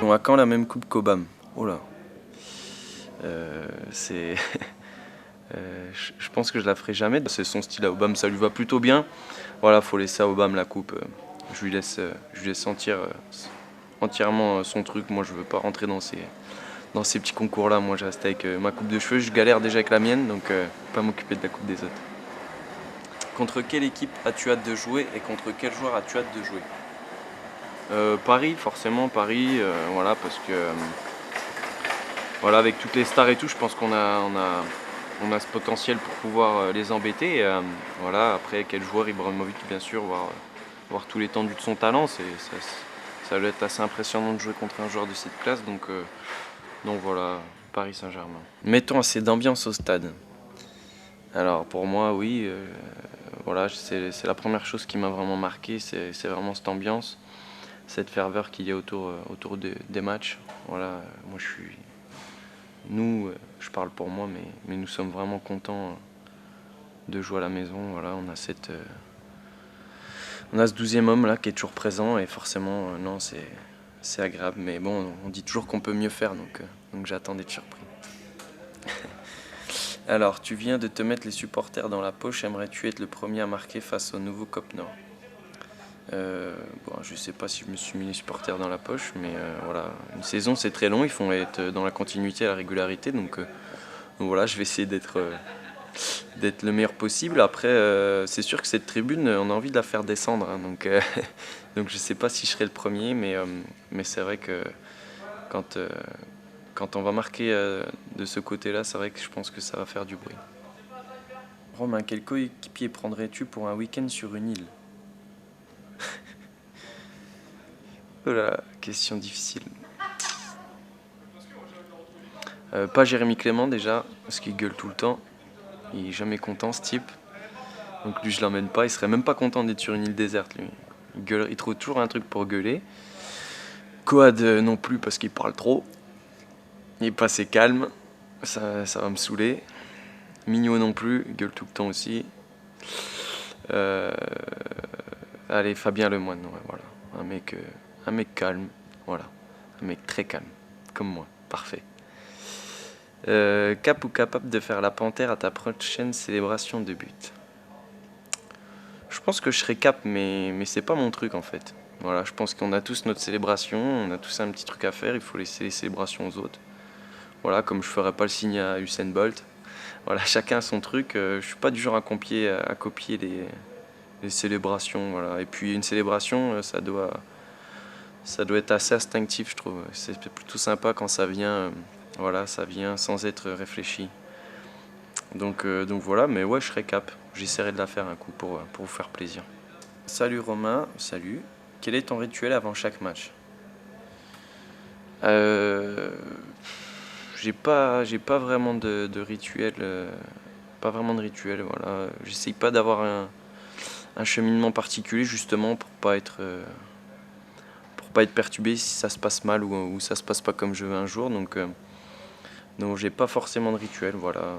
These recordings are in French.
ont à quand la même coupe qu'Obama? Oh là. C'est... je pense que je la ferai jamais. C'est son style à Obama, ça lui va plutôt bien. Voilà, faut laisser à Obama la coupe. Je lui laisse sentir entièrement son truc. Moi, je veux pas rentrer dans ces petits concours là. Moi, je reste avec ma coupe de cheveux. Je galère déjà avec la mienne, donc pas m'occuper de la coupe des autres. Contre quelle équipe as-tu hâte de jouer et contre quel joueur as-tu hâte de jouer? Paris, forcément Paris, voilà, parce que voilà, avec toutes les stars et tout, je pense qu'on a ce potentiel pour pouvoir les embêter. Voilà, après quel joueur, Ibrahimovic bien sûr, voir tout l'étendue de son talent, ça doit être assez impressionnant de jouer contre un joueur de cette classe, donc voilà, Paris Saint-Germain. Mettons assez d'ambiance au stade. Alors pour moi, oui, voilà, c'est la première chose qui m'a vraiment marqué, c'est vraiment cette ambiance, cette ferveur qu'il y a autour des matchs. Voilà, moi nous, je parle pour moi, mais nous sommes vraiment contents de jouer à la maison. Voilà, on a ce 12e homme là qui est toujours présent et forcément, non, c'est agréable. Mais bon, on dit toujours qu'on peut mieux faire, donc j'attends d'être surpris. Alors, tu viens de te mettre les supporters dans la poche, aimerais-tu être le premier à marquer face au nouveau Cop Nord? Bon, je sais pas si je me suis mis les supporters dans la poche, mais voilà, une saison c'est très long, il faut être dans la continuité, la régularité, donc voilà, je vais essayer d'être le meilleur possible. Après, c'est sûr que cette tribune, on a envie de la faire descendre, hein, donc donc je sais pas si je serai le premier, mais c'est vrai que quand on va marquer de ce côté-là, c'est vrai que je pense que ça va faire du bruit. Romain, quel coéquipier prendrais-tu pour un week-end sur une île? Voilà, question difficile. Pas Jérémy Clément déjà, parce qu'il gueule tout le temps. Il est jamais content ce type. Donc lui je l'emmène pas, il serait même pas content d'être sur une île déserte lui. Il trouve toujours un truc pour gueuler. Coad non plus parce qu'il parle trop. Il est pas assez calme, ça va me saouler. Mignot non plus, il gueule tout le temps aussi. Allez, Fabien Lemoine, ouais, voilà. Un mec calme, voilà. Un mec très calme, comme moi, parfait. Cap ou capable de faire la panthère à ta prochaine célébration de but? Je pense que je serais cap, mais c'est pas mon truc en fait. Voilà, je pense qu'on a tous notre célébration, on a tous un petit truc à faire, il faut laisser les célébrations aux autres. Voilà, comme je ferais pas le signe à Usain Bolt. Voilà, chacun a son truc. Je suis pas du genre à copier les célébrations. Voilà. Et puis une célébration, ça doit être assez instinctif, je trouve. C'est plutôt sympa quand ça vient, voilà, ça vient sans être réfléchi. Donc voilà, mais ouais, je serais cap. J'essaierai de la faire un coup pour vous faire plaisir. Salut Romain, salut. Quel est ton rituel avant chaque match? J'ai pas vraiment de rituel. Pas vraiment de rituel, voilà. J'essaye pas d'avoir un cheminement particulier justement pour pas être perturbé si ça se passe mal ou ça se passe pas comme je veux un jour. Donc j'ai pas forcément de rituel, voilà.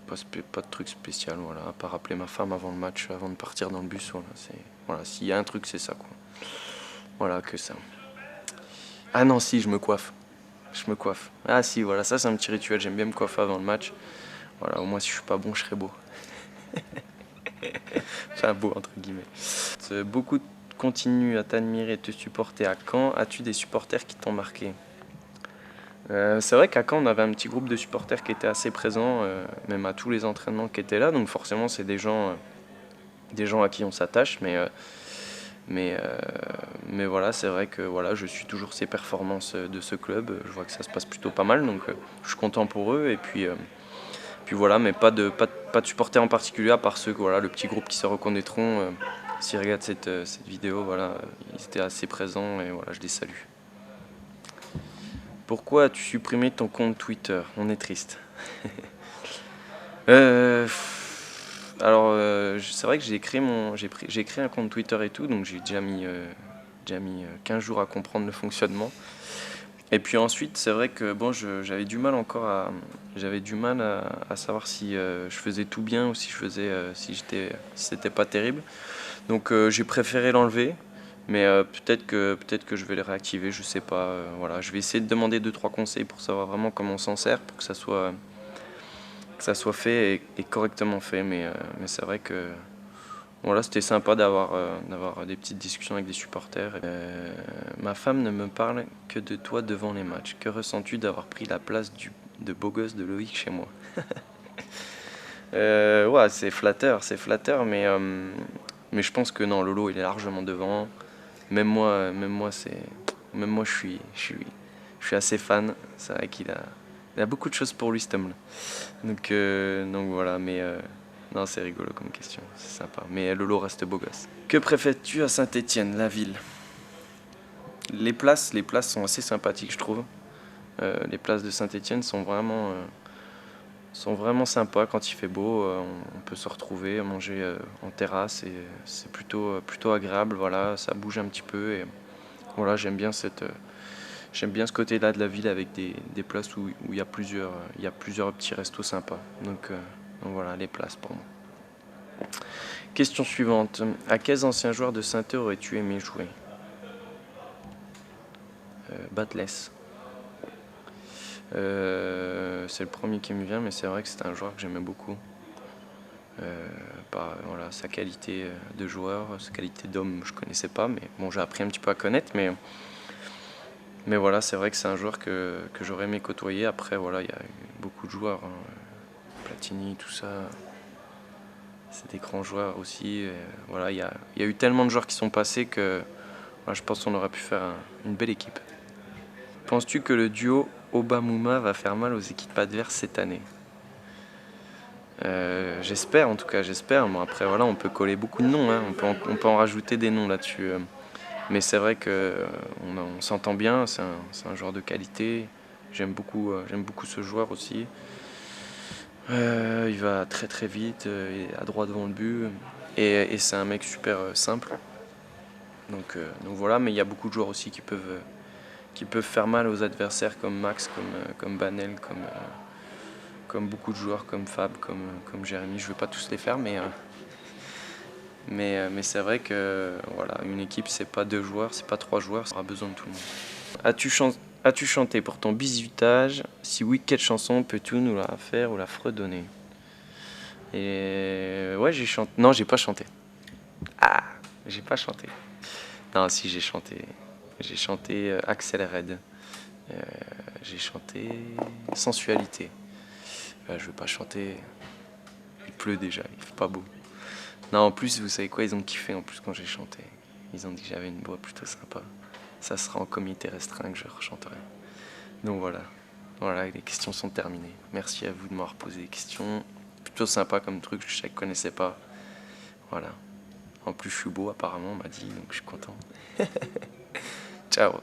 Pas de truc spécial, voilà. À part appeler ma femme avant le match, avant de partir dans le bus, voilà. S'il y a un truc, c'est ça, quoi. Voilà, que ça. Ah non, si, je me coiffe. Je me coiffe. Ah si, voilà, ça c'est un petit rituel. J'aime bien me coiffer avant le match. Voilà, au moins si je suis pas bon, je serai beau. Enfin, beau entre guillemets. Beaucoup continuent à t'admirer et te supporter à Caen. As-tu des supporters qui t'ont marqué? C'est vrai qu'à Caen, on avait un petit groupe de supporters qui étaient assez présents, même à tous les entraînements qui étaient là. Donc forcément, c'est des gens à qui on s'attache. Mais voilà, c'est vrai que voilà, je suis toujours ces performances de ce club. Je vois que ça se passe plutôt pas mal, donc je suis content pour eux. Et puis voilà, mais pas de supporters en particulier, à part ceux, voilà, le petit groupe qui se reconnaîtront. S'ils regardent cette vidéo, voilà, ils étaient assez présents et voilà, je les salue. Pourquoi as-tu supprimé ton compte Twitter? On est triste. Alors, c'est vrai que j'ai créé un compte Twitter et tout, donc j'ai déjà mis 15 jours à comprendre le fonctionnement. Et puis ensuite, c'est vrai que bon, j'avais du mal à savoir si je faisais tout bien ou si c'était pas terrible. Donc j'ai préféré l'enlever. Mais peut-être que je vais le réactiver, je sais pas. Voilà, je vais essayer de demander 2-3 conseils pour savoir vraiment comment on s'en sert, pour que ça soit fait et correctement fait. Mais c'est vrai que voilà, c'était sympa d'avoir des petites discussions avec des supporters. Ma femme ne me parle que de toi devant les matchs. Que ressens-tu d'avoir pris la place de beau gosse de Loïc chez moi? Ouais, c'est flatteur, mais je pense que non, Lolo, il est largement devant. Même moi, je suis assez fan. C'est vrai il a beaucoup de choses pour lui, cet homme-là. Donc voilà, non, c'est rigolo comme question, c'est sympa. Mais Lolo reste beau gosse. Que préfères-tu à Saint-Étienne, la ville? Les places sont assez sympathiques, je trouve. Les places de Saint-Étienne sont vraiment sympas quand il fait beau. On peut se retrouver, manger en terrasse et c'est plutôt agréable. Voilà, ça bouge un petit peu et voilà, j'aime bien ce côté-là de la ville avec des places où il y a plusieurs petits restos sympas. Donc voilà, les places pour moi. Question suivante. À quels anciens joueurs de Saint-Eux aurais-tu aimé jouer? Batles. C'est le premier qui me vient, mais c'est vrai que c'est un joueur que j'aimais beaucoup. Voilà, sa qualité de joueur, sa qualité d'homme, je connaissais pas, mais bon, j'ai appris un petit peu à connaître, mais voilà, c'est vrai que c'est un joueur que j'aurais aimé côtoyer. Après, voilà, il y a eu beaucoup de joueurs, hein. Platini, tout ça, c'est des grands joueurs aussi. Voilà, il y a eu tellement de joueurs qui sont passés que voilà, je pense qu'on aurait pu faire une belle équipe. Penses-tu que le duo Aubameyang va faire mal aux équipes adverses cette année? J'espère, en tout cas, j'espère. Bon, après, voilà, on peut coller beaucoup de noms, hein. On peut en rajouter des noms là-dessus. Mais c'est vrai qu'on s'entend bien, c'est un joueur de qualité. J'aime beaucoup ce joueur aussi. Il va très très vite, il est à droit devant le but. Et c'est un mec super simple. Donc voilà, mais il y a beaucoup de joueurs aussi qui peuvent faire mal aux adversaires comme Max, comme Banel, comme beaucoup de joueurs, comme Fab, comme Jérémy. Je ne vais pas tous les faire, mais c'est vrai que voilà, une équipe, c'est pas 2 joueurs, c'est pas 3 joueurs, ça aura besoin de tout le monde. As-tu chanté pour ton bisutage? Si oui, quelle chanson peux-tu nous la faire ou la fredonner? Et ouais, j'ai chanté. Non, j'ai pas chanté. Ah, j'ai pas chanté. Non, si, j'ai chanté. J'ai chanté Axel Red. J'ai chanté Sensualité. Je vais pas chanter. Il pleut déjà, il fait pas beau. Non, en plus, vous savez quoi, ils ont kiffé en plus quand j'ai chanté. Ils ont dit que j'avais une voix plutôt sympa. Ça sera en comité restreint que je rechanterai. Donc voilà. Voilà, les questions sont terminées. Merci à vous de m'avoir posé des questions. Plutôt sympa comme truc, je ne connaissais pas. Voilà. En plus, je suis beau apparemment, on m'a dit, donc je suis content. Ciao.